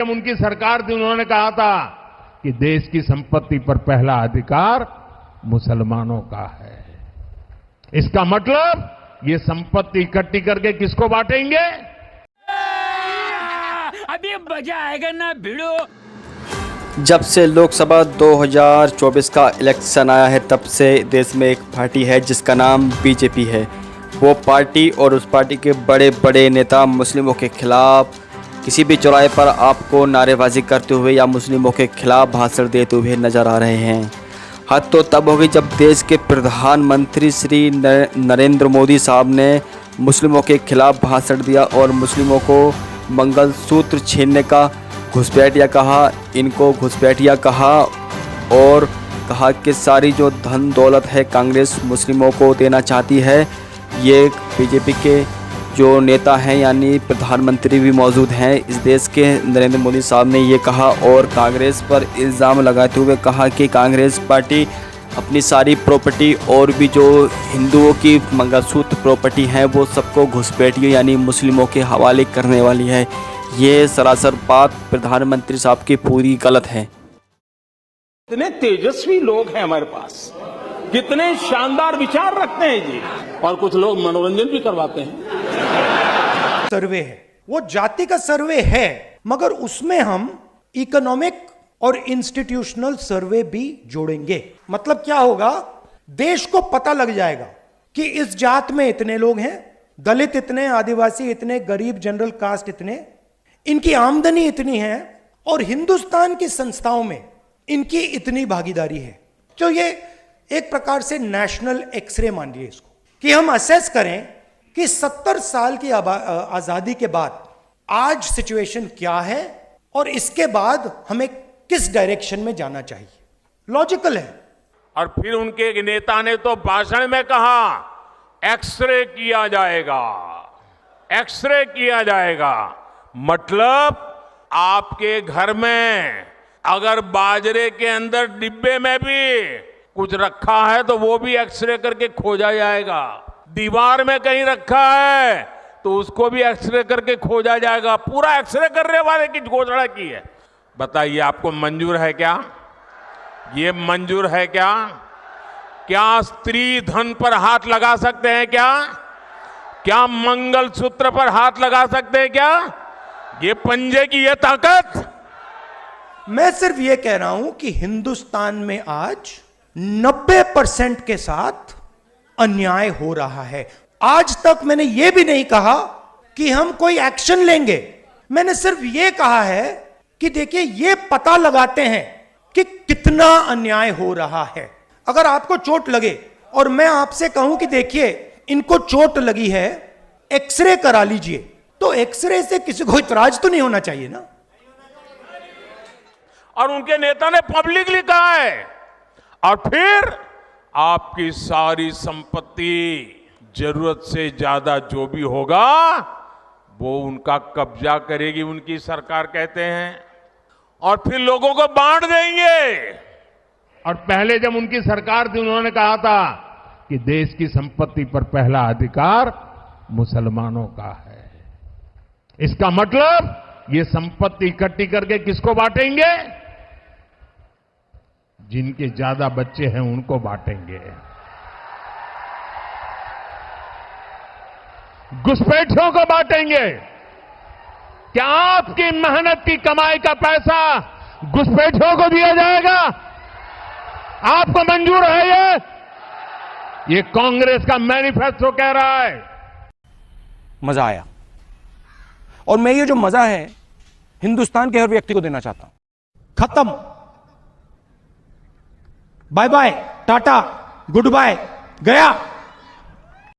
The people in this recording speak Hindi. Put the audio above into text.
जब उनकी सरकार थी उन्होंने कहा था कि देश की संपत्ति पर पहला अधिकार मुसलमानों का है। इसका मतलब ये संपत्ति इकट्ठी करके किसको बांटेंगे? अभी मजा आएगा ना भिड़ो। जब से लोकसभा 2024 का इलेक्शन आया है तब से देश में एक पार्टी है जिसका नाम बीजेपी है। वो पार्टी और उस पार्टी के बड़े बड़े नेता मुस्लिमों के खिलाफ किसी भी चौराहे पर आपको नारेबाजी करते हुए या मुस्लिमों के खिलाफ भाषण देते हुए नजर आ रहे हैं। हद तो तब होगी जब देश के प्रधानमंत्री श्री नरेंद्र मोदी साहब ने मुस्लिमों के खिलाफ भाषण दिया और मुस्लिमों को मंगलसूत्र छीनने का घुसपैठिया कहा, इनको घुसपैठिया कहा और कहा कि सारी जो धन दौलत है कांग्रेस मुस्लिमों को देना चाहती है। ये बीजेपी के जो नेता हैं यानी प्रधानमंत्री भी मौजूद हैं इस देश के, नरेंद्र मोदी साहब ने ये कहा और कांग्रेस पर इल्ज़ाम लगाते हुए कहा कि कांग्रेस पार्टी अपनी सारी प्रॉपर्टी और भी जो हिंदुओं की मंगलसूत्र प्रॉपर्टी हैं वो सबको घुसपैठियों यानी मुस्लिमों के हवाले करने वाली है। ये सरासर बात प्रधानमंत्री साहब की पूरी गलत है। कितने तेजस्वी लोग हैं हमारे पास, कितने शानदार विचार रखते हैं जी, और कुछ लोग मनोरंजन भी करवाते हैं। सर्वे है, वो जाति का सर्वे है, मगर उसमें हम इकोनॉमिक और इंस्टीट्यूशनल सर्वे भी जोड़ेंगे। मतलब क्या होगा, देश को पता लग जाएगा कि इस जात में इतने लोग हैं, दलित इतने, आदिवासी इतने, गरीब जनरल कास्ट इतने, इनकी आमदनी इतनी है और हिंदुस्तान की संस्थाओं में इनकी इतनी भागीदारी है। तो ये एक प्रकार से नेशनल एक्सरे मान लीजिए इसको, कि हम असेस करें कि 70 साल की आजादी के बाद आज सिचुएशन क्या है और इसके बाद हमें किस डायरेक्शन में जाना चाहिए। लॉजिकल है। और फिर उनके एक नेता ने तो भाषण में कहा एक्सरे किया जाएगा, एक्सरे किया जाएगा। मतलब आपके घर में अगर बाजरे के अंदर डिब्बे में भी कुछ रखा है तो वो भी एक्सरे करके खोजा जाएगा। दीवार में कहीं रखा है तो उसको भी एक्सरे करके खोजा जाएगा। पूरा एक्सरे करने वाले की घोषणा की है। बताइए आपको मंजूर है क्या? ये मंजूर है क्या? क्या स्त्री धन पर हाथ लगा सकते हैं क्या? क्या मंगलसूत्र पर हाथ लगा सकते हैं क्या? ये पंजे की ये ताकत। मैं सिर्फ ये कह रहा हूं कि हिंदुस्तान में आज 90% के साथ अन्याय हो रहा है। आज तक मैंने ये भी नहीं कहा कि हम कोई एक्शन लेंगे। मैंने सिर्फ ये कहा है कि देखिए ये पता लगाते हैं कि कितना अन्याय हो रहा है। अगर आपको चोट लगे और मैं आपसे कहूं कि देखिए इनको चोट लगी है, एक्सरे करा लीजिए, तो एक्सरे से किसी को इतराज तो नहीं होना चाहिए ना। और उनके नेता ने पब्लिकली कहा है। और फिर आपकी सारी संपत्ति जरूरत से ज्यादा जो भी होगा वो उनका कब्जा करेगी उनकी सरकार, कहते हैं, और फिर लोगों को बांट देंगे। और पहले जब उनकी सरकार थी उन्होंने कहा था कि देश की संपत्ति पर पहला अधिकार मुसलमानों का है। इसका मतलब ये संपत्ति इकट्ठी करके किसको बांटेंगे? जिनके ज्यादा बच्चे हैं उनको बांटेंगे। घुसपैठियों को बांटेंगे। क्या आपकी मेहनत की कमाई का पैसा घुसपैठियों को दिया जाएगा? आपको मंजूर है? ये कांग्रेस का मैनिफेस्टो कह रहा है। मजा आया और मैं ये जो मजा है हिंदुस्तान के हर व्यक्ति को देना चाहता हूं। खत्म, बाय बाय, टाटा, गुड बाय, गया।